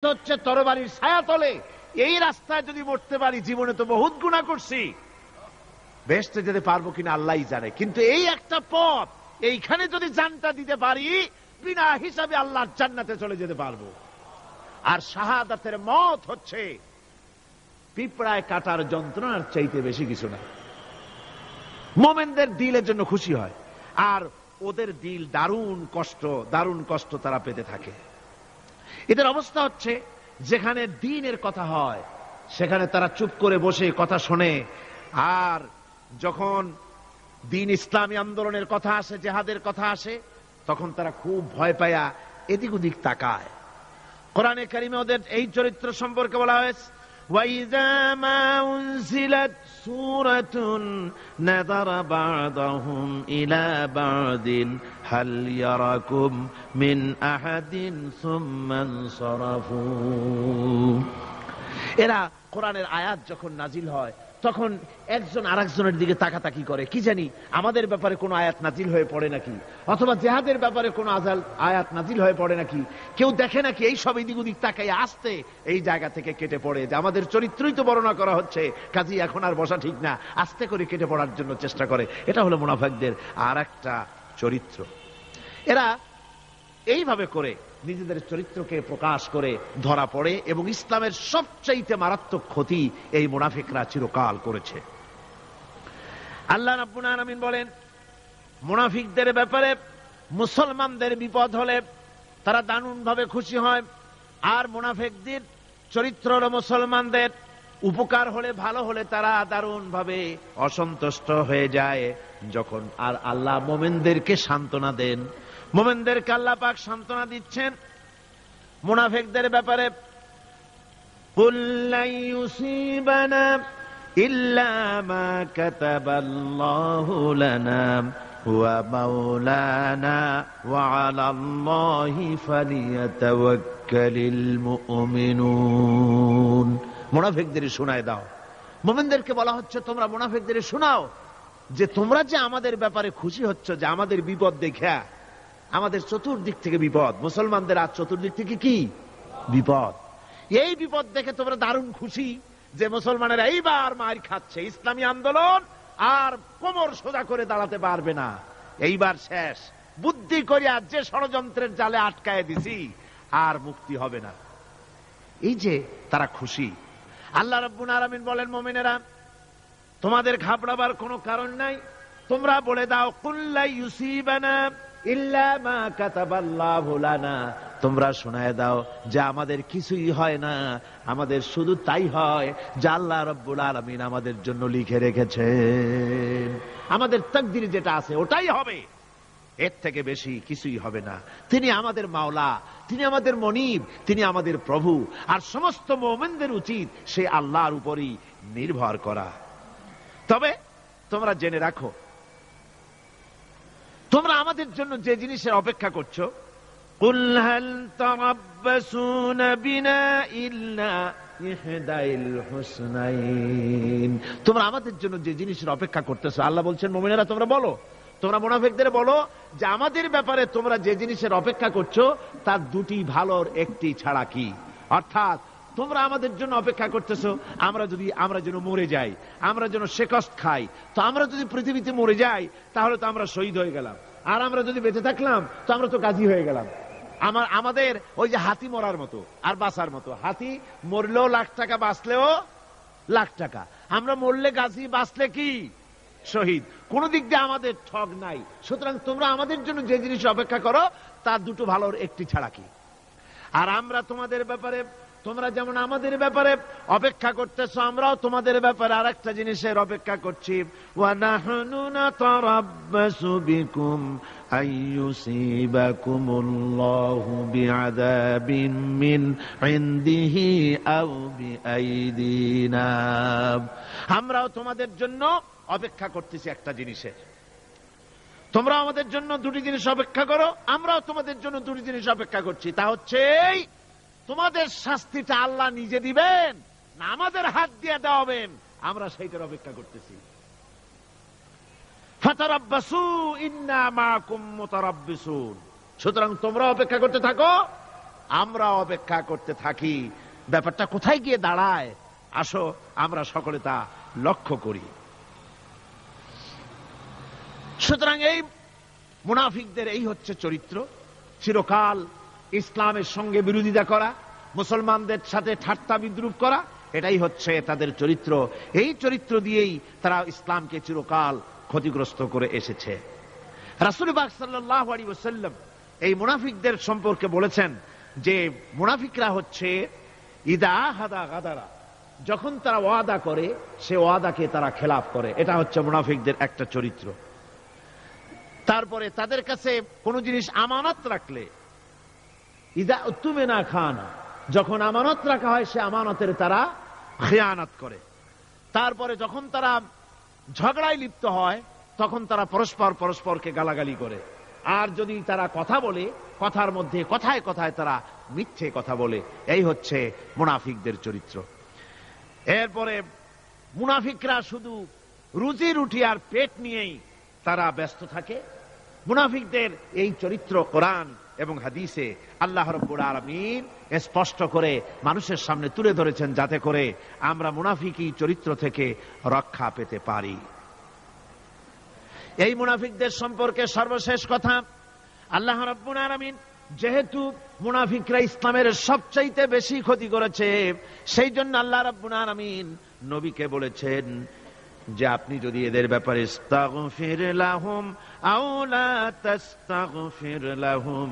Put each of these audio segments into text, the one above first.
হচ্ছে তরবারির ছায়া তলে। এই রাস্তায় যদি মরতে পারি, জীবনে তো বহুত গুনাহ করছি, বেহেশতে যেতে পারবো কিনা আল্লাহই জানে, কিন্তু এই একটা পথ, এইখানে যদি জানটা দিতে পারি, বিনা হিসাবে আল্লাহর জান্নাতে চলে যেতে পারবো। আর শাহাদাতের মত হচ্ছে পিঁপড়ায় কাটার যন্ত্রণার চাইতে বেশি কিছু না। মোমেনদের দিলের জন্য খুশি হয়, আর ওদের দিল দারুণ কষ্ট তারা পেতে থাকে। এদের অবস্থা হচ্ছে, যেখানে দ্বীনের কথা হয় সেখানে তারা চুপ করে বসে কথা শোনে, আর যখন দ্বীন ইসলামী আন্দোলনের কথা আসে, জিহাদের কথা আসে, তখন তারা খুব ভয় পায়া এদিক ওদিক তাকায়। কোরআনে কারিমে ওদের এই চরিত্র সম্পর্কে বলা হয়েছে, وَإِذَا مَا أُنْزِلَتْ سُورَةٌ نَظَرَ بَعْضُهُمْ إِلَى بَعْضٍ هَلْ يَرَاكُمْ مِنْ أَحَدٍ ثُمَّ انصَرَفُوا। এরা কোরআনের আয়াত যখন নাজিল হয় তখন একজন আরেকজনের দিকে তাকাতাকি করে, কি জানি আমাদের ব্যাপারে কোনো আয়াত নাজিল হয়ে পড়ে নাকি, অথবা জিহাদের ব্যাপারে কোনো আয়াত নাজিল হয়ে পড়ে নাকি। কেউ দেখে নাকি এই সব এদিক ওদিক তাকাই আসতে এই জায়গা থেকে কেটে পড়ে, যে আমাদের চরিত্রই তো বর্ণনা করা হচ্ছে, কাজী এখন আর বসা ঠিক না, আস্তে করে কেটে পড়ার জন্য চেষ্টা করে। এটা হলো মুনাফিকদের আর একটা চরিত্র। এরা এইভাবে করে নিজেদের চরিত্রকে প্রকাশ করে ধরা পড়ে, এবং ইসলামের সবচাইতে মারাত্মক ক্ষতি এই মুনাফিকরা চিরকাল করেছে। আল্লাহ রাব্বুল আলামিন বলেন, মুনাফিকদের ব্যাপারে মুসলমানদের বিপদ হলে তারা দারুণভাবে খুশি হয়, আর মুনাফিকদের চরিত্র হলো মুসলমানদের উপকার হলে, ভালো হলে তারা দারুণভাবে অসন্তুষ্ট হয়ে যায়। যখন আর আল্লাহ মুমিনদেরকে সান্ত্বনা দেন, মুমিনদেরকে আল্লাহ পাক সান্ত্বনা দিচ্ছেন মুনাফিকদের ব্যাপারে, কুল লা ইউসিবানা ইল্লা মা কাতাবাল্লাহু লানা ওয়া মাওলানা ওয়া আলাল্লাহি ফালিয়াতাওয়াক্কালিল মুমিনুন। মুনাফিকদের শোনায় দাও। মুমিনদেরকে বলা হচ্ছে, তোমরা মুনাফিকদের শোনাও যে তোমরা যে আমাদের ব্যাপারে খুশি হচ্ছ, যে আমাদের বিপদ দেখা, আমাদের চতুর্দিক থেকে বিপদ, মুসলমানদের আজ চতুর্দিক থেকে কি বিপদ, এই বিপদ দেখে তোমরা দারুণ খুশি যে মুসলমানেরা এইবার মার খাচ্ছে, ইসলামী আন্দোলন আর কোমর সোজা করে দাঁড়াতে পারবে না, এইবার শেষ, বুদ্ধি করিয়া যে ষড়যন্ত্রের জালে আটকায় দিছি আর মুক্তি হবে না। এই যে তারা খুশি। আল্লাহ রাব্বুল আলামিন বলেন, মুমিনেরা তোমাদের ঘাবড়াবার কোনো কারণ নাই, তোমরা বলে দাও, কুল লা ইউসিবানা ইল্লা মা কাতাবাল্লাহু লানা, তোমরা শোনায় দাও যে আমাদের কিছুই হয় না, আমাদের শুধু তাই হয় যা আল্লাহ রাব্বুল আলামিন আমাদের জন্য লিখে রেখেছেন। আমাদের তাকদীর যেটা আছে ওটাই হবে, এর থেকে বেশি কিছুই হবে না। তিনি আমাদের মাওলা, তিনি আমাদের মনিব, তিনি আমাদের প্রভু, আর সমস্ত মুমিনদের উচিত সে আল্লাহর উপরই নির্ভর করা। তবে তোমরা জেনে রাখো, তোমরা আমাদের জন্য যে জিনিসের অপেক্ষা করছো, কুল হাল তারাব্বাসুনা বিনা ইল্লা ইহদাইল হুসনাইন, তোমরা আমাদের জন্য যে জিনিসের অপেক্ষা করতেছো, আল্লাহ বলছেন মুমিনেরা তোমরা বলো, তোমরা মুনাফিকদের বলো যে আমাদের ব্যাপারে তোমরা যে জিনিসের অপেক্ষা করছো তার দুটি ভালোর একটি ছাড়া কি, অর্থাৎ তোমরা আমাদের জন্য অপেক্ষা করতেছো আমরা যেন মরে যাই, আমরা যেন শেকস্ত খাই। তো আমরা যদি পৃথিবীতে মরে যাই তাহলে তো আমরা শহীদ হয়ে গেলাম, আর আমরা যদি বেঁচে থাকলাম তো আমরা তো গাজী হয়ে গেলাম। আমাদের ওই যে হাতি মরার মতো আর বাঁচার মতো, হাতি মরলেও লাখ টাকা, বাঁচলেও লাখ টাকা, আমরা মরলে গাজী, বাঁচলে কি শহীদ, কোন দিক দিয়ে আমাদের ঠগ নাই। সুতরাং তোমরা আমাদের জন্য যে জিনিস অপেক্ষা করো তার দুটো ভালোর একটি ছাড়া কি। আর আমরা তোমাদের ব্যাপারে, তোমরা যেমন আমাদের ব্যাপারে অপেক্ষা করতেছো, আমরাও তোমাদের ব্যাপারে আরেকটা জিনিসের অপেক্ষা করছি, ওয়া নাহনু নাতারাব্বাসু বিকুম আইয়ুসিবাকুমুল্লাহু বিআযাবিন মিন ইনদিহি আও বিআইদিনা, আমরাও তোমাদের জন্য অপেক্ষা করতেছি একটা জিনিসের। তোমরা আমাদের জন্য দুটি জিনিস অপেক্ষা করো, আমরাও তোমাদের জন্য দুটি জিনিস অপেক্ষা করছি, তা হচ্ছে তোমাদের শাস্তিটা আল্লাহ নিজে দিবেন না আমাদের হাত দিয়ে দেওয়াবেন, আমরা সেইটার অপেক্ষা করতেছি। ফাতারাব্বাসু ইন্না মাআকুম মুতারাব্বিসুন, সুতরাং তোমরা অপেক্ষা করতে থাকো, আমরা অপেক্ষা করতে থাকি ব্যাপারটা কোথায় গিয়ে দাঁড়ায়। আসো আমরা সকলে তা লক্ষ্য করি। সুতরাং এই মুনাফিকদের এই হচ্ছে চরিত্র, চিরকাল ইসলামের সঙ্গে বিরোধিতা করা, মুসলমানদের সাথে ঠাট্টা বিদ্রুপ করা, এটাই হচ্ছে তাদের চরিত্র। এই চরিত্র দিয়েই তারা ইসলামকে চিরকাল ক্ষতিগ্রস্ত করে এসেছে। রাসূল পাক সাল্লাল্লাহু আলাইহি ওয়াসাল্লাম এই মুনাফিকদের সম্পর্কে বলেছেন যে মুনাফিকরা হচ্ছে ইদা হাদা গাদারা, যখন তারা ওয়াদা করে সে ওয়াদাকে তারা খেলাফ করে। এটা হচ্ছে মুনাফিকদের একটা চরিত্র। তারপরে তাদের কাছে কোন জিনিস আমানত রাখলে, ইদা উতুমিনা খানা, যখন আমানত রাখা হয় সে আমানতের তারা খেয়ানত করে। তারপরে যখন তারা ঝগড়ায় লিপ্ত হয় তখন তারা পরস্পরকে গালাগালি করে। আর যদি তারা কথা বলে, কথার মধ্যে কথায় কথায় তারা মিথ্যে কথা বলে। এই হচ্ছে মুনাফিকদের চরিত্র। এরপরে মুনাফিকরা শুধু রুজি রুটি আর পেট নিয়েই তারা ব্যস্ত থাকে। মুনাফিকদের এই চরিত্র কোরআন এবং হাদিসে আল্লাহ রাব্বুল আলামিন স্পষ্ট করে মানুষের সামনে তুলে ধরেছেন, যাতে করে আমরা মুনাফিকি চরিত্র থেকে রক্ষা পেতে পারি। এই মুনাফিকদের সম্পর্কে সর্বশেষ কথা, আল্লাহ রাব্বুল আলামিন যেহেতু মুনাফিকরা ইসলামের সবচাইতে বেশি ক্ষতি করেছে, সেই জন্য আল্লাহ রাব্বুল আলামিন নবীকে বলেছেন যে আপনি যদি এদের ব্যাপারে ইস্তাগফির লাহুম আও লা তাস্তাগফির লাহুম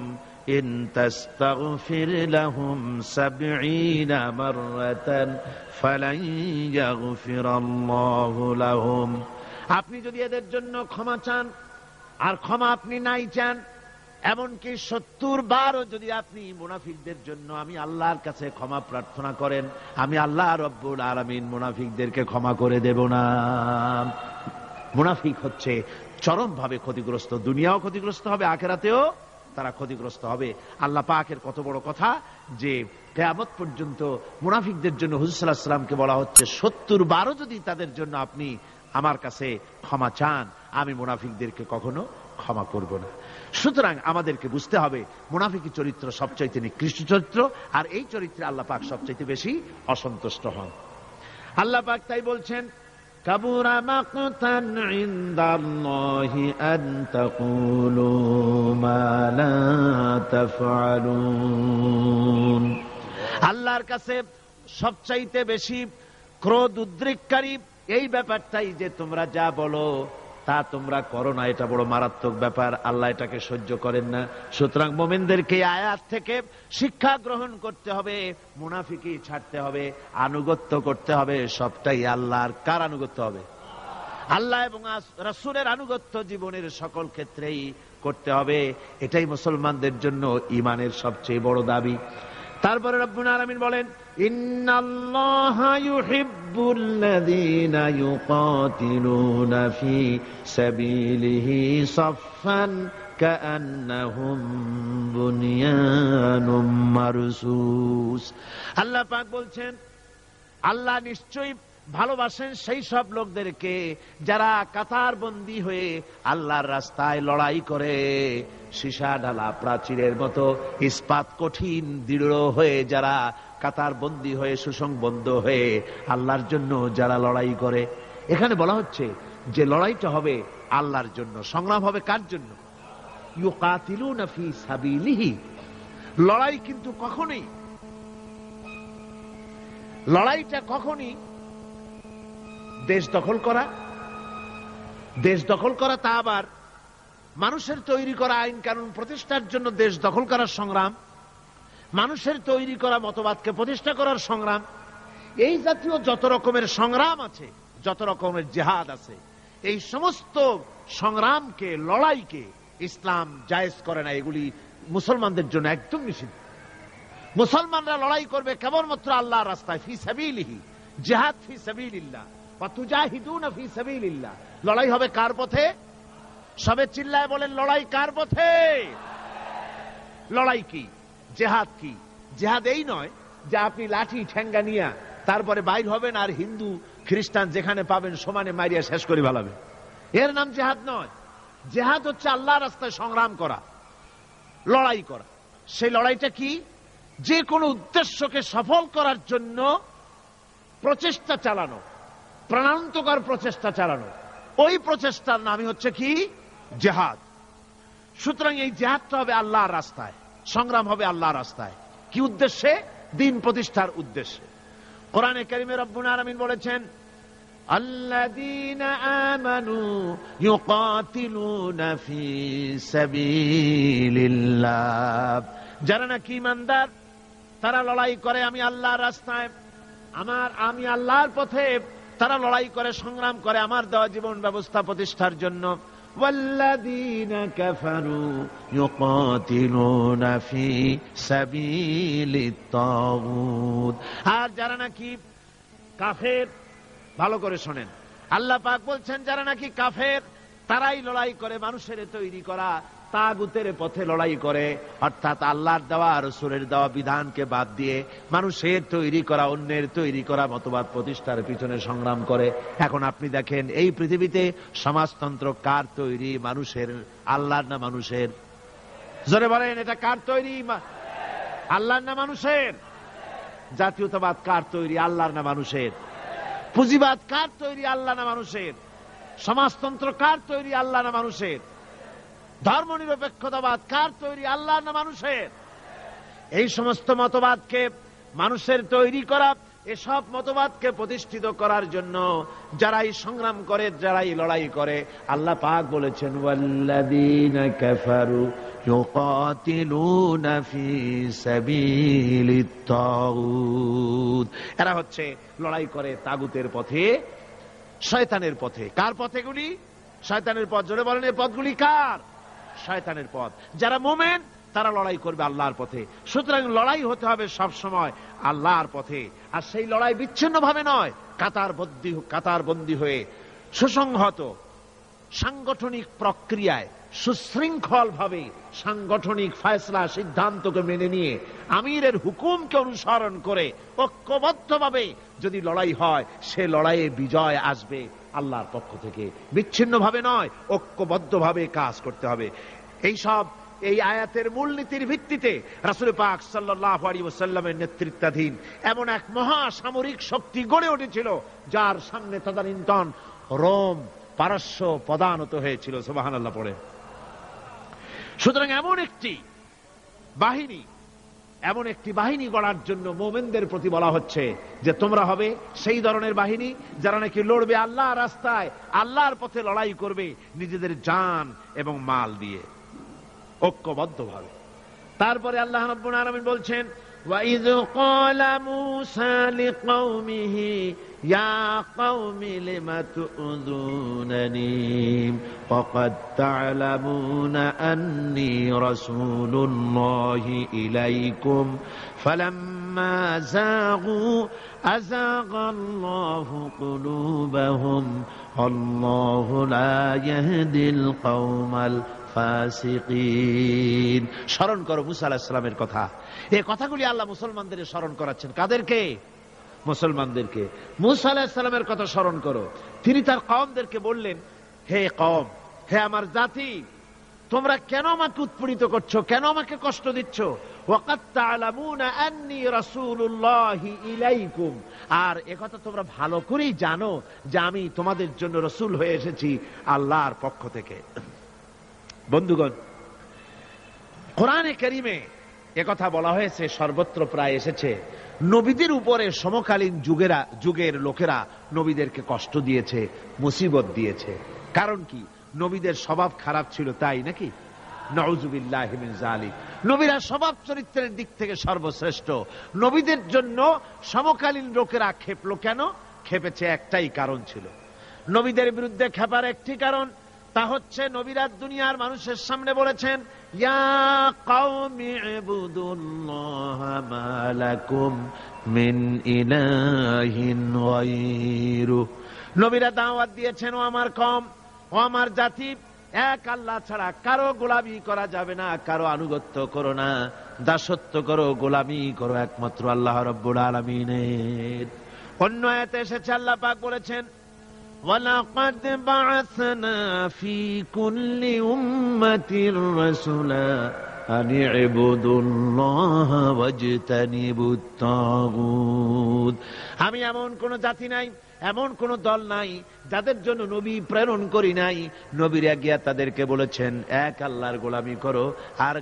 ইন তাস্তাগফির লাহুম ৭০ মাররাতান ফালান ইয়াগফিরাল্লাহু লাহুম, আপনি যদি এদের জন্য ক্ষমা চান, আর ক্ষমা আপনি নাই চান, এমনকি ৭০ বারও যদি আপনি মুনাফিকদের জন্য আমি আল্লাহর কাছে ক্ষমা প্রার্থনা করেন, আমি আল্লাহ রব্বুল আলামিন মুনাফিকদেরকে ক্ষমা করে দেব না। মুনাফিক হচ্ছে চরমভাবে ক্ষতিগ্রস্ত, দুনিয়াও ক্ষতিগ্রস্ত হবে, আখিরাতেও তারা ক্ষতিগ্রস্ত হবে। আল্লাহ পাকের কত বড় কথা যে কিয়ামত পর্যন্ত মুনাফিকদের জন্য হুজুর সাল্লাল্লাহু আলাইহি ওয়াসাল্লামকে বলা হচ্ছে ৭০ বারও যদি তাদের জন্য আপনি আমার কাছে ক্ষমা চান, আমি মুনাফিকদেরকে কখনো ক্ষমা করব না। সুতরাং আমাদেরকে বুঝতে হবে মুনাফিকি চরিত্র সবচাইতে নিকৃষ্ট চরিত্র, আর এই চরিত্রে আল্লাহ পাক সবচাইতে বেশি অসন্তুষ্ট হন। আল্লাহ পাক তাই বলছেন, কাবুরা মাকতান ইনদাল্লাহি আন তাকুলু মা লা তাফআলুন, আল্লাহর কাছে সবচাইতে বেশি ক্রোধ উদ্রেককারী এই ব্যাপারটাই যে তোমরা যা বলো তা তোমরা করো না। এটা বড় মারাত্মক ব্যাপার, আল্লাহ এটাকে সহ্য করেন না। সুতরাং মুমিনদেরকে আয়াত থেকে শিক্ষা গ্রহণ করতে হবে, মুনাফিকি ছাড়তে হবে, আনুগত্য করতে হবে। সবটাই আল্লাহর। কার আনুগত্য হবে? আল্লাহ এবং রাসূলের আনুগত্য জীবনের সকল ক্ষেত্রেই করতে হবে। এটাই মুসলমানদের জন্য ঈমানের সবচেয়ে বড় দাবি। তারপরে রব্বুল আলামিন বলেন, ইন্নাল্লাহা ইউহিব্বুল্লাযীনা ইউকাতিলুনা ফি সাবিলিহি সাফফান কাআন্নাহুম বুনিয়ানুম মারসুস। আল্লাহ পাক বলছেন, আল্লাহ নিশ্চয়ই ভালোবাসেন সেই সব লোকদেরকে যারা কাতারবন্দী হয়ে আল্লাহর রাস্তায় লড়াই করে, সীসা ঢালা প্রাচীরের মতো ইস্পাত কঠিন দৃঢ় হয়ে যারা কাতারবন্দী হয়ে সুসংবদ্ধ হয়ে আল্লাহর জন্য যারা লড়াই করে। এখানে বলা হচ্ছে যে লড়াইটা হবে আল্লাহর জন্য, সংগ্রাম হবে কার জন্য? ইউকাতিলুনা ফি সাবিলিহি। লড়াই কিন্তু লড়াইটা কখনই দেশ দখল করা, তা আবার মানুষের তৈরি করা আইন কানুন প্রতিষ্ঠার জন্য দেশ দখল করার সংগ্রাম, মানুষের তৈরি করা মতবাদকে প্রতিষ্ঠা করার সংগ্রাম, এই জাতীয় যত রকমের সংগ্রাম আছে, যত রকমের জিহাদ আছে, এই সমস্ত সংগ্রামকে, লড়াইকে ইসলাম জায়েজ করে না। এগুলি মুসলমানদের জন্য একদম নিষিদ্ধ। মুসলমানরা লড়াই করবে কেবলমাত্র আল্লাহর রাস্তায়, ফি সাবিলিহি, জিহাদ ফি সাবিলিল্লাহ ওয়া তুজাহিদুনা ফি সাবিলিল্লাহ। লড়াই হবে কার পথে? সবে চিল্লায় বলেন, লড়াই কার পথে? লড়াই কি? জিহাদ কি? জিহাদ এই নয় যে আপনি লাঠি ঠেঙ্গা নিয়ে তারপরে বাইর হবেন আর হিন্দু খ্রিস্টান যেখানে পাবেন সমানে মারিয়া শেষ করে ফেলাবেন। এর নাম জিহাদ নয়। জিহাদ হচ্ছে আল্লাহর রাস্তায় সংগ্রাম করা, লড়াই করা। সেই লড়াইটা কি? যে কোনো উদ্দেশ্যকে সফল করার জন্য প্রচেষ্টা চালানো, প্রাণান্তকর প্রচেষ্টা চালানো, ওই প্রচেষ্টার নামই হচ্ছে কি? জিহাদ। সুতরাং এই জিহাদটা হবে আল্লাহর রাস্তায়, সংগ্রাম হবে আল্লাহর রাস্তায়। কি উদ্দেশ্যে? দ্বীন প্রতিষ্ঠার উদ্দেশ্যে। কোরআনে কারিমে রব্বুল আলামিন বলেছেন, আল্লাযীনা আমানু ইউকাতিলুনা ফি সাবিলিল্লাহ, যারা নাকি ঈমানদার তারা লড়াই করে আমি আল্লাহর রাস্তায়, আমি আল্লাহর পথে তারা লড়াই করে, সংগ্রাম করে আমার দেওয়া জীবন ব্যবস্থা প্রতিষ্ঠার জন্য। ওয়াল্লাযীনা কাফারু ইউকাতিলুনা ফি সাবিলিত তাগুত, আর যারা নাকি কাফের, ভালো করে শোনেন, আল্লাহ পাক বলছেন যারা নাকি কাফের তারাই লড়াই করে মানুষের তৈরি করা তাগুতের পথে লড়াই করে, অর্থাৎ আল্লাহর দেওয়া রাসূলের দেওয়া বিধানকে বাদ দিয়ে মানুষের তৈরি করা, অন্যের তৈরি করা মতবাদ প্রতিষ্ঠার পিছনে সংগ্রাম করে। এখন আপনি দেখেন এই পৃথিবীতে সমাজতন্ত্র কার তৈরি? মানুষের। আল্লাহর না মানুষের? জোরে বলেন, এটা কার তৈরি? আল্লাহর না মানুষের? জাতীয়তাবাদ কার তৈরি? আল্লাহর না মানুষের? পুঁজিবাদ কার তৈরি? আল্লাহ না মানুষের? সমাজতন্ত্র কার তৈরি? আল্লাহ না মানুষের? ধর্মনিরপেক্ষতাবাদ কার তৈরি? আল্লাহ না মানুষের? এই সমস্ত মতবাদকে মানুষের তৈরি করা, এসব মতবাদকে প্রতিষ্ঠিত করার জন্য যারাই সংগ্রাম করে, যারাই লড়াই করে, আল্লাহ পাক বলেছেন ওয়াল্লাযীনা কাফারু ইউকাতিলুনা ফি সাবিলিত তাগুত, এরা হচ্ছে লড়াই করে তাগুতের পথে, শয়তানের পথে। কার পথেগুলি? শয়তানের পথ। জোরে বলেন, এই পথগুলি কার? শয়তানের পথ। যারা মুমিন তারা লড়াই করবে আল্লাহর পথে। সুতরাং লড়াই হতে হবে সব সময় আল্লাহর পথে, আর সেই লড়াই বিচ্ছিন্ন ভাবে নয়, কাতারবন্দী হয়ে সুসংহত সাংগঠনিক প্রক্রিয়ায় সুশৃঙ্খল ভাবে সাংগঠনিক ফয়সলা সিদ্ধান্তকে মেনে নিয়ে আমিরের হুকুমকে অনুসরণ করে ঐক্যবদ্ধভাবে যদি লড়াই হয়, সে লড়াইয়ে বিজয় আসবে আল্লাহর পক্ষ থেকে। বিচ্ছিন্ন ভাবে নয়, ঐক্যবদ্ধভাবে কাজ করতে হবে। এই আয়াতের মূলনীতির ভিত্তিতে রাসূল পাক সাল্লাল্লাহু আলাইহি ওয়াসাল্লামের নেতৃত্বাধীন এমন এক মহা সামরিক শক্তি গড়ে উঠেছিল, যার সামনে তদানীন্তন রোম, পারস্য পদানত হয়েছিল। সুবহানাল্লাহ পড়ে। সুতরাং এমন একটি বাহিনী গড়ার জন্য মুমিনদের প্রতি বলা হচ্ছে যে তোমরা হবে সেই ধরনের বাহিনী যারা নাকি লড়বে আল্লাহর রাস্তায়, আল্লাহর পথে লড়াই করবে নিজেদের জান এবং মাল দিয়ে, ঐক্যবদ্ধভাবে। তারপরে আল্লাহ রাব্বুল আলামিন বলছেন, وَإِذْ قَالَ مُوسَى لِقَوْمِهِ يَا قَوْمِ لِمَ تُؤْذُونَنِي وَقَدْ تَعْلَمُونَ أَنِّي رَسُولُ اللَّهِ إِلَيْكُمْ فَلَمَّا زَاغُوا أَزَاغَ اللَّهُ قُلُوبَهُمْ وَاللَّهُ لَا يَهْدِي الْقَوْمَ ফাসিকিন। স্মরণ করো মুসা আলাইহিস সালামের কথা। এই কথাগুলি আল্লাহ মুসলমানদের স্মরণ করাচ্ছেন। কাদেরকে? মুসলমানদেরকে। মুসা আলাইহিস সালামের কথা স্মরণ করো। তিনি তার কওমদেরকে বললেন, হে কওম, হে আমার জাতি, তোমরা কেন আমাকে উৎপীড়িত করছো, কেন আমাকে কষ্ট দিচ্ছ? ওয়াকাদ তা'লামুনা আন্নী রাসূলুল্লাহি ইলাইকুম, আর একথা তোমরা ভালো করেই জানো যে আমি তোমাদের জন্য রাসূল হয়ে এসেছি আল্লাহর পক্ষ থেকে। বন্ধুগণ, কোরআনে কারীমে একথা বলা হয়েছে, সর্বত্র প্রায় এসেছে। নবীদের উপরে সমকালীন যুগের লোকেরা নবীদেরকে কষ্ট দিয়েছে, মুসিবত দিয়েছে। কারণ কি? নবীদের স্বভাব খারাপ ছিল, তাই নাকি? নাউযুবিল্লাহি মিন যালিক। নবীরা স্বভাব চরিত্রের দিক থেকে সর্বশ্রেষ্ঠ। নবীদের জন্য সমকালীন লোকেরা ক্ষেপলো কেন? ক্ষেপেছে একটাই কারণ ছিল। নবীদের বিরুদ্ধে ক্ষেপার একটি কারণ, তা হচ্ছে নবীরা দুনিয়ার মানুষের সামনে বলেছেন, ইয়া কওমি ইবুদুল্লাহা মা লাকুম মিন ইলাহিন গায়রু। নবীরা দাওয়াত দিয়েছেন, ও আমার কওম, ও আমার জাতি, এক আল্লাহ ছাড়া কারো গোলামি করা যাবে না, কারো আনুগত্য করো না, দাসত্ব করো, গোলামি করো একমাত্র আল্লাহ রাব্বুল আলামিনের। অন্য আয়াতে এসেছে, আল্লাহ পাক বলেছেন, وَلَقَدْ بَعَثْنَا فِي كُلِّ أُمَّةٍ رَسُولًا আনি ইবুদুল্লাহ ওয়াজতানিবুত তাগুত। আমি এমন কোন জাতি নাই, এমন কোন দল নাই যাদের জন্য নবী প্রেরণ করি নাই। নবীরা গিয়া তাদেরকে বলেছেন এক আল্লাহর গোলামি করো, আর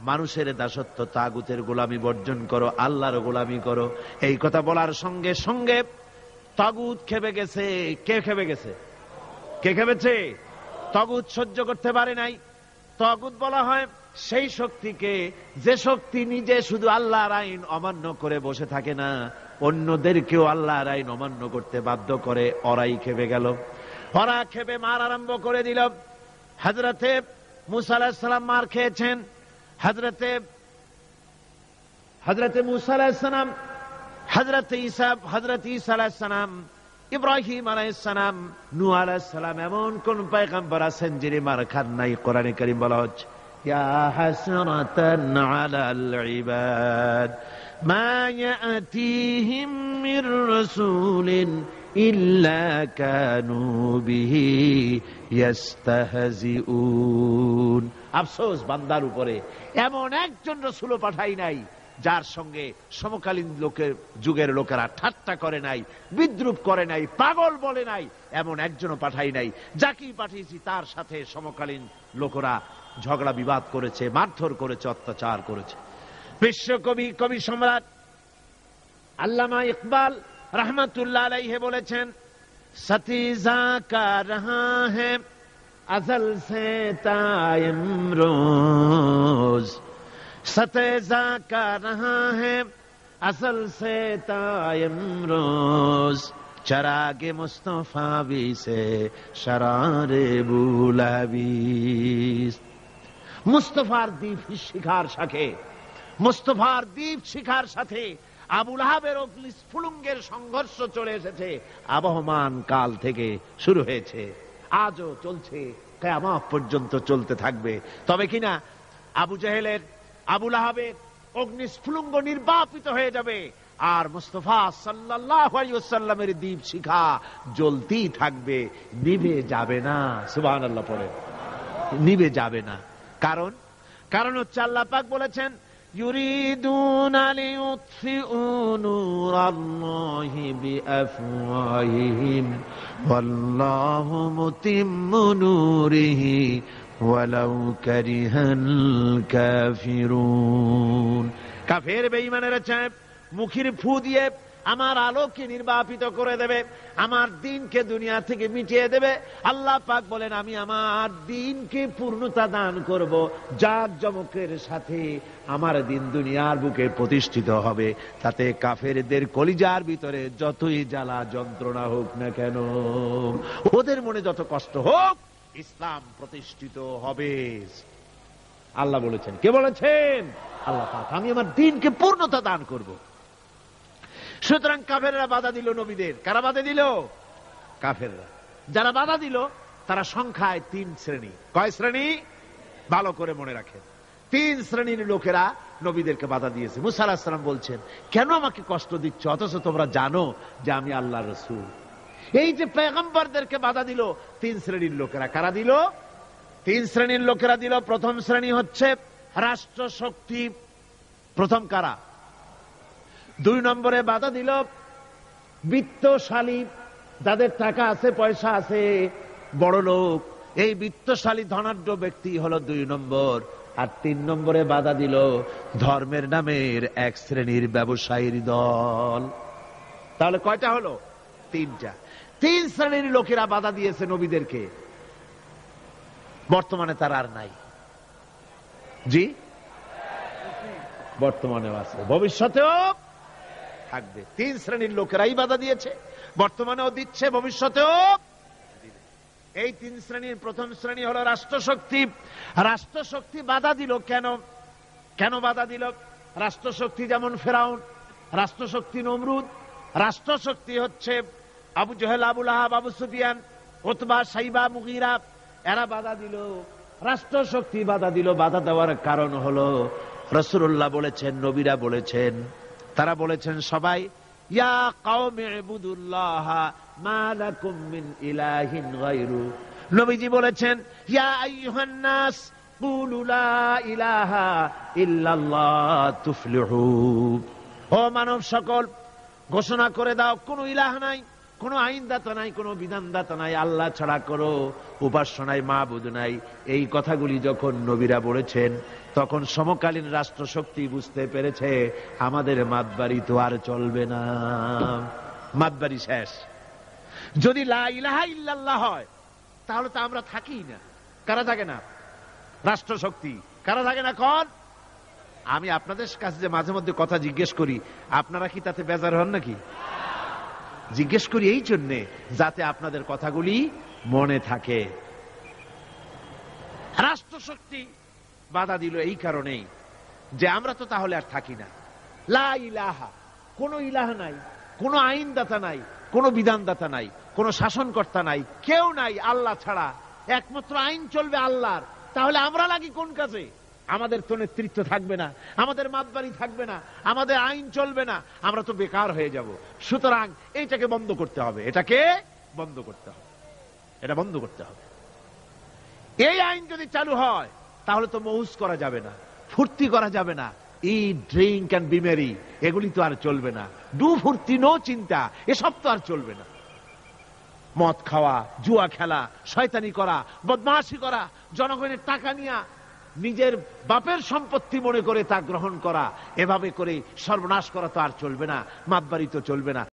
মানুষের দাসত্ব তাগুতের গোলামি বর্জন করো, আল্লাহর গোলামি করো। এই কথা বলার সঙ্গে সঙ্গে তাগুত খেপে গেছে। কে খেপে গেছে? কে খেপেছে? তাগুত সহ্য করতে পারে নাই। তাগুত বলা হয় সেই শক্তিকে যে শক্তি নিজে শুধু আল্লাহর আইন অমান্য করে বসে থাকে না, অন্যদেরকেও আল্লাহর আইন অমান্য করতে বাধ্য করে। ওরাই খেপে গেল। ওরা খেপে মার আরম্ভ করে দিল। হযরতে মুসা আলাইহিস সালাম মার খেয়েছেন। হযরতে মুসা আলাইহিস সালাম, হযরতে ঈসা আলাইহিস সালাম, ইব্রাহিম আলাইহিস সালাম, নূহ আলাইহিস সালাম, এমন কোন পয়গম্বর আছেন যিনি মার খান নাই? কোরআনে কারীম বলা হচ্ছে ইয়া হাসরাতান আলাল ইবাদ মা ইয়াতিহিম মির রাসূলিন ইল্লা কানু বিহি ইস্তাহজিউন। আফসোস বান্দার উপরে, এমন একজন রাসূলও পাঠাই নাই যার সঙ্গে সমকালীন যুগের লোকেরা ঠাট্টা করে নাই, বিদ্রুপ করে নাই, পাগল বলে নাই। এমন একজনও পাঠাই নাই। যাকেই পাঠিয়েছি তার সাথে সমকালীন লোকেরা ঝগড়া বিবাদ করেছে, মারধর করেছে, অত্যাচার করেছে। বিশ্বকবি, কবি সম্রাট আল্লামা ইকবাল রহমতুল্লাহ আলাইহি বলেছেন, সতীজা কা রহা হ্যায় আজল সে তা ইমরোজ, सतेजा का रहा है असल से तायम रोज, चरागे मुस्तफावी से शरारे बुलावीस। মুস্তফার দ্বীপ শিখার সাথে, মুস্তফার দ্বীপ শিখার সাথে আবু লাহাবের অগ্নিস্ফুলিঙ্গের সংঘর্ষ চলে এসেছে। আবহমান কাল থেকে শুরু হয়েছে, আজও চলছে, কিয়ামত পর্যন্ত চলতে থাকবে। তবে কিনা আবু জেহেলের, আবু লাহাবের অগ্নিস্ফুলিঙ্গ নির্বাপিত হয়ে যাবে, আর মুস্তাফা সাল্লাল্লাহু আলাইহি ওয়াসাল্লামের দীপ শিখা জ্বলতেই থাকবে, নিভে যাবে না। সুবহানাল্লাহ পড়ে, নিভে যাবে না। কারণ হচ্ছে আল্লাহ পাক বলেছেন ইউরিদুনা লিইউতফিউ নূরাল্লাহি বিআফওয়াহিহিম ওয়াল্লাহু মুতিম্মু নূরিহি ওয়ালাউ কারিহাল কাফিরুন। কাফের বেঈমানেরা চায় মুখের ফু দিয়ে আমার আলোকে নির্বাপিত করে দেবে, আমার দ্বীনকে দুনিয়া থেকে মিটিয়ে দেবে। আল্লাহ পাক বলেন আমি আমার দ্বীনকে পূর্ণতা দান করব, জাঁকজমকের সাথে আমার দ্বীন দুনিয়ার বুকে প্রতিষ্ঠিত হবে। তাতে কাফেরদের কলিজার ভিতরে যতই জ্বালা যন্ত্রণা হোক না কেন, ওদের মনে যত কষ্ট হোক, ইসলাম প্রতিষ্ঠিত হবে। আল্লাহ বলেছেন। কে বলেছেন? আল্লাহ পাক। আমি আমার দ্বীনকে পূর্ণতা দান করব। সুতরাং কাফেররা বাধা দিল নবীদের। কারা বাধা দিল? কাফেররা। যারা বাধা দিল তারা সংখ্যায় 3 শ্রেণী। কয় শ্রেণী? ভালো করে মনে রাখেন। 3 শ্রেণীর লোকেরা নবীদেরকে বাধা দিয়েছে। মুসা আলাইহিস সালাম বলছেন, কেন আমাকে কষ্ট দিচ্ছ অথচ তোমরা জানো যে আমি আল্লাহর রাসূল? এই যে পয়গম্বরদেরকে বাধা দিল 3 শ্রেণীর লোকেরা। কারা দিল? 3 শ্রেণীর লোকেরা দিল। প্রথম শ্রেণী হচ্ছে রাষ্ট্র শক্তি। প্রথম কারা? 2 নম্বরে বাধা দিল বিত্তশালী, যাদের টাকা আছে, পয়সা আছে, বড় লোক। এই বিত্তশালী ধনাঢ্য ব্যক্তি হলো 2 নম্বর। আর 3 নম্বরে বাধা দিল ধর্মের নামের 1 শ্রেণীর ব্যবসায়ীর দল। তাহলে কয়টা হলো? 3টা। 3 শ্রেণীর লোকেরা বাধা দিয়েছে নবীদেরকে। বর্তমানে তারা আর নাই। জি, বর্তমানেও আছে, ভবিষ্যতেও থাকবে। 3 শ্রেণীর লোকেরাই বাধা দিয়েছে, বর্তমানেও দিচ্ছে, ভবিষ্যতেও দিবে। এই 3 শ্রেণীর প্রথম শ্রেণী হলো রাষ্ট্রশক্তি। রাষ্ট্রশক্তি বাধা দিল কেন? কেন বাধা দিল? রাষ্ট্রশক্তি যেমন ফেরাউন, রাষ্ট্রশক্তি নমরুদ, রাষ্ট্রশক্তি হচ্ছে আবু জেহেল, আবু লাহাব, আবু সুফিয়ান, উতবা, সাইবা, মুগীরা, এরা বাধা দিল। রাষ্ট্রশক্তি বাধা দিল। বাধা দেওয়ার কারণ হলো রাসূলুল্লাহ বলেছেন, নবীরা বলেছেন, তারা বলেছেন সবাই ইয়া কওমি ইবুদুল্লাহ মা লাকুম মিন ইলাহিন গায়রু। নবীজি বলেছেন ইয়া আইয়ুহান নাস কুলু লা ইলাহা ইল্লাল্লাহ তুফলিহু। ও মানব সকল, ঘোষণা করে দাও কোন ইলাহ নাই, কোন আইনদাতা নাই, কোন বিধানদাতা নাই, আল্লাহ ছাড়া করো উপাস্য নাই, মাবুদ নাই। এই কথাগুলি যখন নবীরা বলেছেন, তখন সমকালীন রাষ্ট্রশক্তি বুঝতে পেরেছে আমাদের মাতবাড়ি তো আর চলবে না, মাতবাড়ি শেষ। যদি লা ইলাহা ইল্লাল্লাহ হয় তাহলে তো আমরা থাকি না। কারা থাকে না? রাষ্ট্রশক্তি। কারা থাকে না? কোন? আমি আপনাদের কাছে যে মাঝে মধ্যে কথা জিজ্ঞেস করি, আপনারা কি তাতে বেজার হন নাকি? জিজ্ঞেস করি এই জন্যে যাতে আপনাদের কথাগুলি মনে থাকে। রাষ্ট্রশক্তি বাধা দিল এই কারণেই যে আমরা তো তাহলে আর থাকি না। লা ইলাহা, কোন ইলাহ নাই, কোন আইনদাতা নাই, কোন বিধানদাতা নাই, কোন শাসনকর্তা নাই, কেউ নাই আল্লাহ ছাড়া। একমাত্র আইন চলবে আল্লাহর। তাহলে আমরা লাগি কোন কাজে? আমাদের তো নেতৃত্ব থাকবে না, আমাদের মাতবাড়ি থাকবে না, আমাদের আইন চলবে না, আমরা তো বেকার হয়ে যাব। সুতরাং এইটাকে বন্ধ করতে হবে, এটাকে বন্ধ করতে হবে, এটা বন্ধ করতে হবে। এই আইন যদি চালু হয় তাহলে তো মৌজ করা যাবে না, ফুর্তি করা যাবে না, ইট ড্রিঙ্ক এন্ড বি মেরি, এগুলি তো আর চলবে না। ডু ফুর্তি নো চিন্তা, এসব তো আর চলবে না। মদ খাওয়া, জুয়া খেলা, শয়তানি করা, বদমাশি করা, জনগণের টাকা নিয়ে নিজের বাপের সম্পত্তি মনে করে তা গ্রহণ করা, এভাবে করে সর্বনাশ করা তো আর চলবে না, মাতবাড়ি তো চলবে না।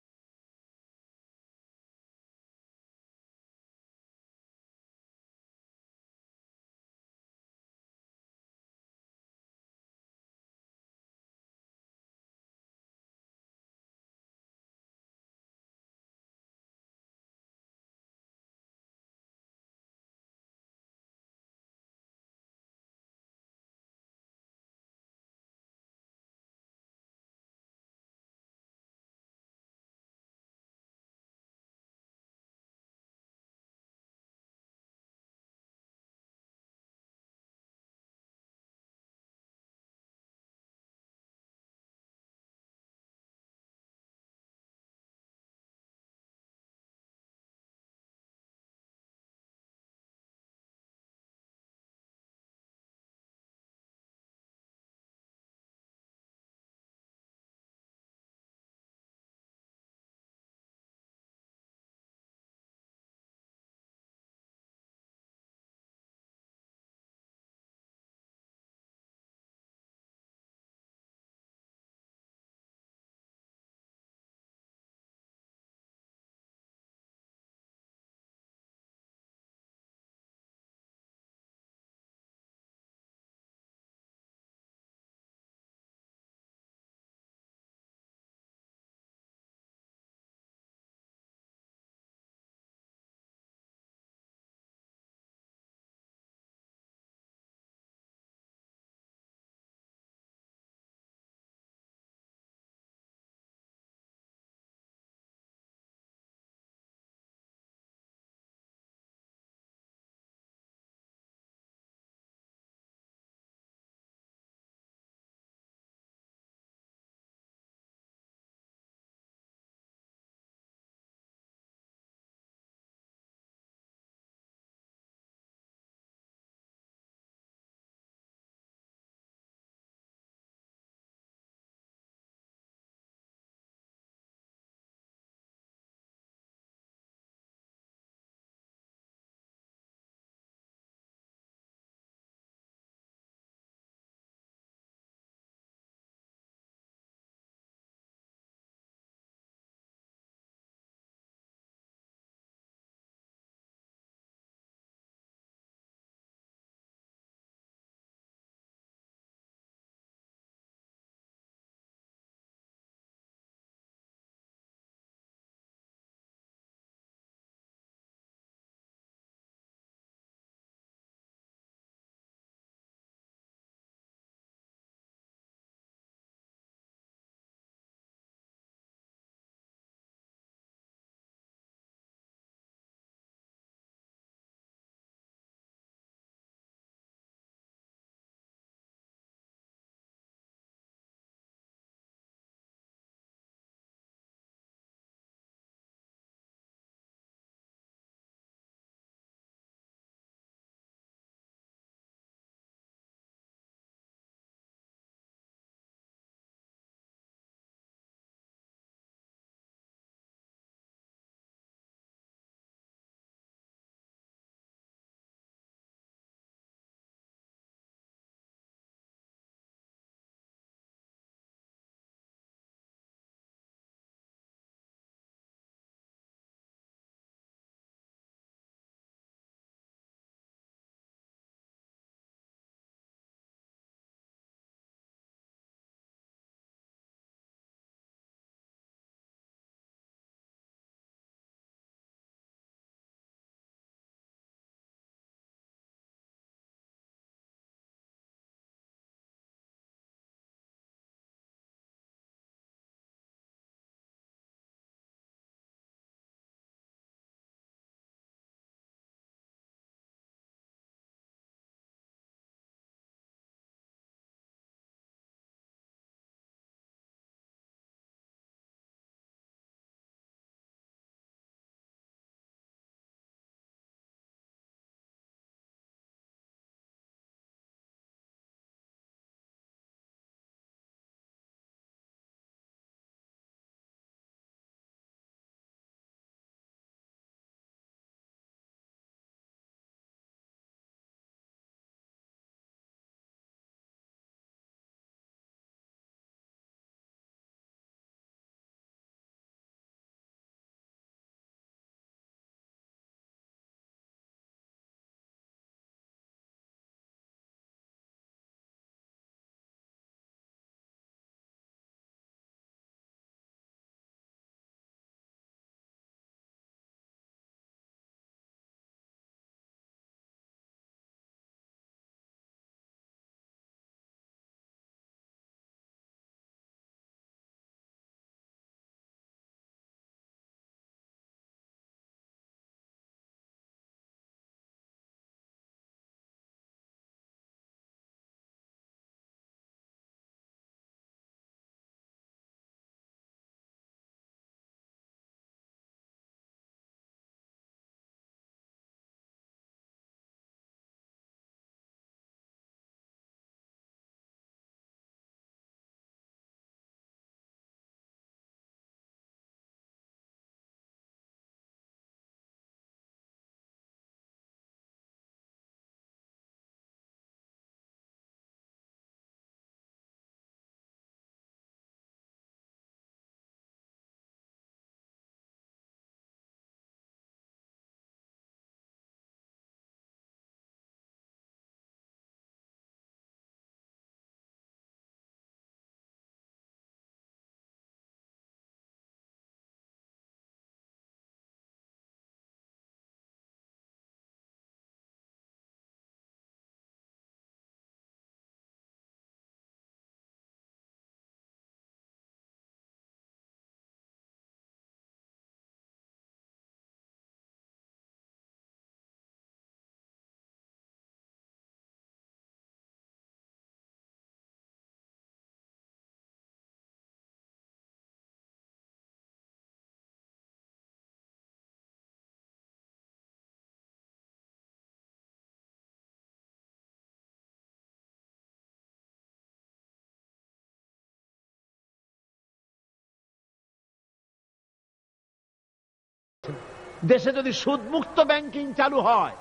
দেশে যদি সুদ মুক্ত ব্যাংকিং চালু হয়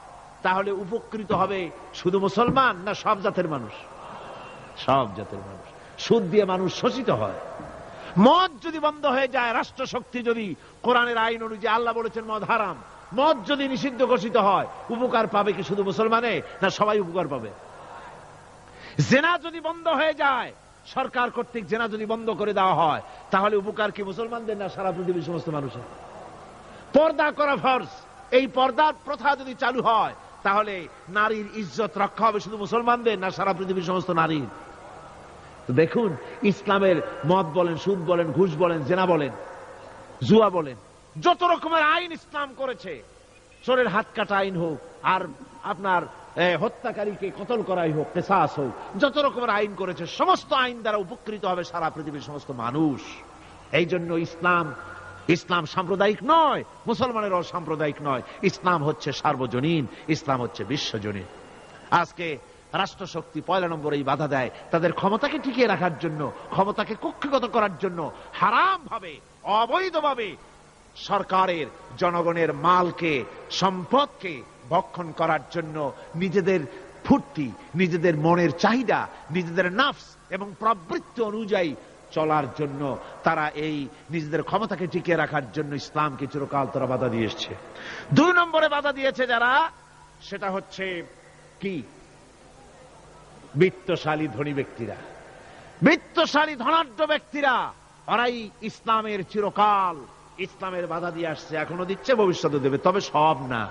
তাহলে উপকৃত হবে শুধু মুসলমান না সব জাতের মানুষ? সব জাতের মানুষ। সুদ দিয়ে মানুষ শোষিত হয়। মদ যদি বন্ধ হয়ে যায়, রাষ্ট্রশক্তি যদি কোরআনের আইন অনুযায়ী, আল্লাহ বলেছেন মদ হারাম, মদ যদি নিষিদ্ধ ঘোষিত হয়, উপকার পাবে কি শুধু মুসলমানে না সবাই উপকার পাবে? জেনা যদি বন্ধ হয়ে যায়, সরকার কর্তৃক জেনা যদি বন্ধ করে দেওয়া হয়, তাহলে উপকার কি মুসলমানদের না সারা পৃথিবীর সমস্ত মানুষের? পর্দা করা ফরজ, এই পর্দার প্রথা যদি চালু হয় তাহলে নারীর ইজ্জত রক্ষা হবে শুধু মুসলমানদের না সারা পৃথিবীর সমস্ত নারীর? তো দেখুন, ইসলামের মদ বলেন, সুদ বলেন, ঘুষ বলেন, জেনা বলেন, জুয়া বলেন, যত রকমের আইন ইসলাম করেছে, চোরের হাত কাটা আইন হোক আর আপনার হত্যাকারীকে কতল করাই হোক, কিসাস হোক, যত রকমের আইন করেছে, সমস্ত আইন দ্বারা উপকৃত হবে সারা পৃথিবীর সমস্ত মানুষ। এই জন্য ইসলাম সাম্প্রদায়িক নয়, মুসলমানেরও সাম্প্রদায়িক নয়। ইসলাম হচ্ছে সার্বজনীন, ইসলাম হচ্ছে বিশ্বজনীন। আজকে রাষ্ট্রশক্তি পয়লা নম্বরেই বাধা দেয় তাদের ক্ষমতাকে টিকিয়ে রাখার জন্য, ক্ষমতাকে কক্ষিগত করার জন্য হারাম ভাবে, অবৈধভাবে সরকারের জনগণের মালকে, সম্পদকে ভক্ষণ করার জন্য নিজেদের ফুর্তি, নিজেদের মনের চাহিদা, নিজেদের নাফস এবং প্রবৃত্তি অনুযায়ী চলার জন্য তারা এই নিজেদের ক্ষমতাকে টিকিয়ে রাখার জন্য ইসলামকে চিরকাল তারা বাধা দিয়ে এসছে। 2 নম্বরে বাধা দিয়েছে যারা, সেটা হচ্ছে কি? বিত্তশালী ধনী ব্যক্তিরা, বিত্তশালী ধনাঢ্য ব্যক্তিরা, ওরাই ইসলামের চিরকাল ইসলামের বাধা দিয়ে আসছে, এখনো দিচ্ছে, ভবিষ্যতে দেবে, তবে সব না।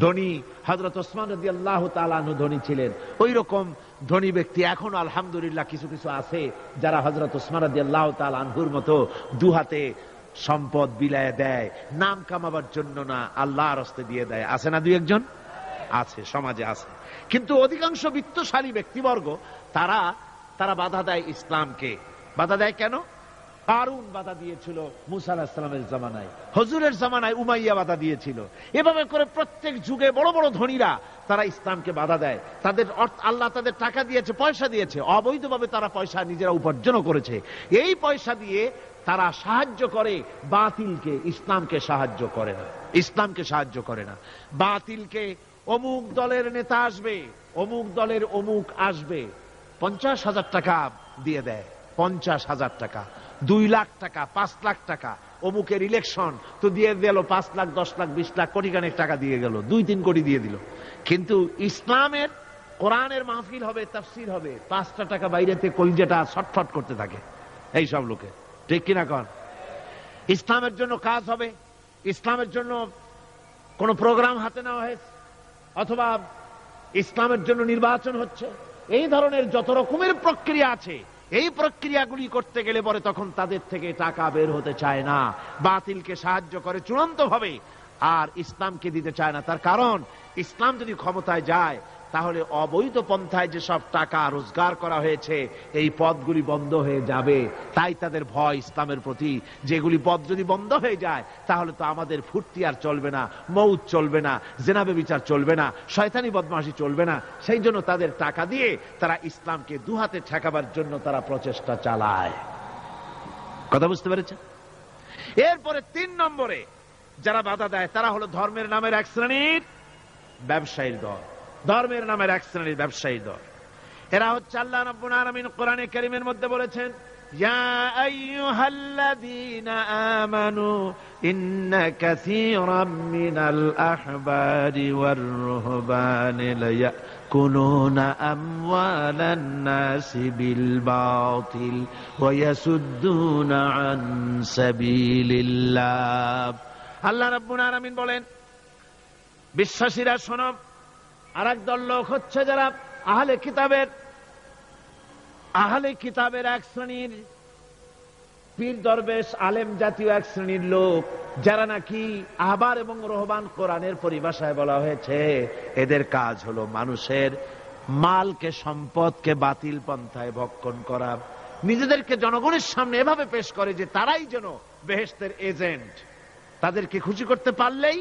ধনী হযরত ওসমান রাদিয়াল্লাহু তাআলা আনহু ধনী ছিলেন, ওই রকম ধনী ব্যক্তি এখনো আলহামদুলিল্লাহ কিছু কিছু আছে যারা হযরত ওসমান রাদিয়াল্লাহু তাআলা আনহুর মতো দুহাতে সম্পদ বিলায় দেয়, নাম কামাবার জন্য না, আল্লাহর রাস্তায় দিয়ে দেয়। আছে না 2-1 জন? আছে, সমাজে আছে। কিন্তু অধিকাংশ বিত্তশালী ব্যক্তিবর্গ তারা বাধা দেয় ইসলামকে। বাধা দেয় কেন? কারুন বাধা দিয়েছিল মুসা আলাইহিস সালামের জামানায়, হুজুরের জামানায় উমাইয়া বাধা দিয়েছিল। এভাবে করে প্রত্যেক যুগে বড় বড় ধনীরা তারা ইসলামকে বাধা দেয়। তাদের আল্লাহ তাদের টাকা দিয়েছে, পয়সা দিয়েছে, অবৈধভাবে তারা পয়সা নিজেরা উপার্জন করেছে। এই পয়সা দিয়ে তারা সাহায্য করে বাতিলকে, ইসলামকে সাহায্য করে না, ইসলামকে সাহায্য করে না। বাতিলকে অমুক দলের নেতা আসবে, অমুক দলের অমুক আসবে, 50,000 টাকা দিয়ে দেয়, 50,000 টাকা, 2 লাখ টাকা, 5 লাখ টাকা, অমুকের ইলেকশন তো দিয়ে দিল 5 লাখ, 10 লাখ, 20 লাখ, কোটি খানেক টাকা দিয়ে গেল, 2-3 কোটি দিয়ে দিল। কিন্তু ইসলামের কোরআনের মাহফিল হবে, তাফসীর হবে, 5টা টাকা বাইরেতে কলজেটা ছটফট করতে থাকে এই সব লোকে, ঠিক কিনা কন? ইসলামের জন্য কাজ হবে, ইসলামের জন্য কোন প্রোগ্রাম হাতে নেওয়া হয়েছে, অথবা ইসলামের জন্য নির্বাচন হচ্ছে, এই ধরনের যত রকমের প্রক্রিয়া আছে, এই প্রক্রিয়াগুলি করতে গেলে পরে তখন তাদের থেকে টাকা বের হতে চায় না, বাতিলকে সাহায্য করে চূড়ান্ত ভাবে, আর ইসলামকে দিতে চায় না। তার কারণ ইসলাম যদি ক্ষমতায় যায় তাহলে অবৈধ পন্থায় যেসব টাকা রোজগার করা হয়েছে এই পথগুলি বন্ধ হয়ে যাবে। তাই তাদের ভয় ইসলামের প্রতি, যেগুলি পথ যদি বন্ধ হয়ে যায় তাহলে তো আমাদের ফুর্তি আর চলবে না, মৌত চলবে না, জেনা ব্যভিচার চলবে না, শয়তানি বদমাশি চলবে না। সেই জন্য তাদের টাকা দিয়ে তারা ইসলামকে দুহাতে ঠেকাবার জন্য তারা প্রচেষ্টা চালায়। কথা বুঝতে পেরেছেন? এরপরে 3 নম্বরে যারা বাধা দেয় তারা হলো ধর্মের নামের এক শ্রেণীর ব্যবসায়ীর দল, ধর্মের নামের এক শ্রেণীর ব্যবসায়ী দল। এরা হচ্ছে, আল্লাহ রাব্বুল আলামিন কোরআনে কারীমের মধ্যে বলেছেন, ইয়া আইয়ুহাল্লাযীনা আমানু ইন্না কাসীরাম মিনাল আহবারি ওয়ার রুহবানি লায়াকুলুনা আমওয়ালান নাসি বিল বাতিল ওয়া ইয়াসুদ্দুনা আন সাবিলিল্লাহ। আল্লাহ রাব্বুল আলামিন বলেন, বিশ্বাসীরা শোনো, আর এক দল লোক হচ্ছে যারা আহলে কিতাবের এক শ্রেণীর পীর দরবেশ আলেম জাতীয় এক শ্রেণীর লোক, যারা নাকি আহবার এবং রহবান, কোরআনের পরিভাষায় বলা হয়েছে এদের কাজ হলো মানুষের মালকে, সম্পদকে বাতিল পন্থায় ভক্ষণ করা। নিজেদেরকে জনগণের সামনে এভাবে পেশ করে যে তারাই যেন বেহেশতের এজেন্ট, তাদেরকে খুশি করতে পারলেই